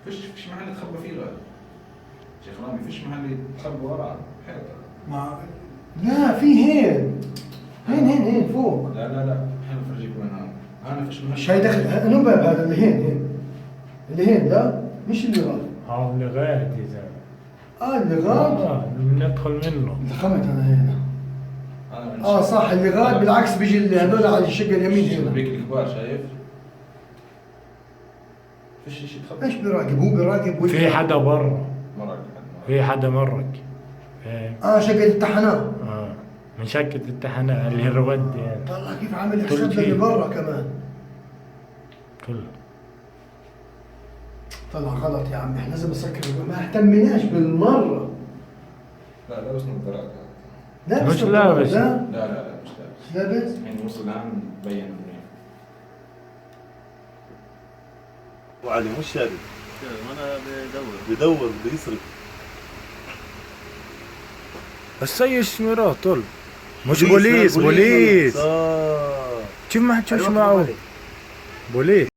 فيش محل يتخبى فيه له شيخ رامي، فيش محل يتخبى وراه حيطة. ما لا في هين فوق. لا احنا بنفرجيك وين هذا فيش محل. شاي دخل انو باب هذا اللي هين اللي هين لا مش اللي غاد. هذا اللي غاد يا زلمه. اللي غاد ندخل منه. دخلت انا هنا. صح اللي غاد بالعكس بيجي اللي هذول على الشقه اليمين هنا. بيك الكبار شايف؟ فيش شيء يتخبى. ايش بيراقب؟ هو بيراقب في حدا برا. مرق في حدا مرق. شقة التحنات. من شقة التحنات اللي هي الرود يعني. والله كيف عامل حساب اللي برا كمان. كله. طلع غلط يا عمي، احنا لازم نسكر، ما اهتمناش بالمرة. لا بس نظارات. مش لابس. لا مش لابس. لابس؟ يعني وصل الآن بين منيح. وعلي مش شارد. انا بدور بيسرق. السيد مراه طول. مش بوليس. كيف ما حتشوفش معه؟ بوليس.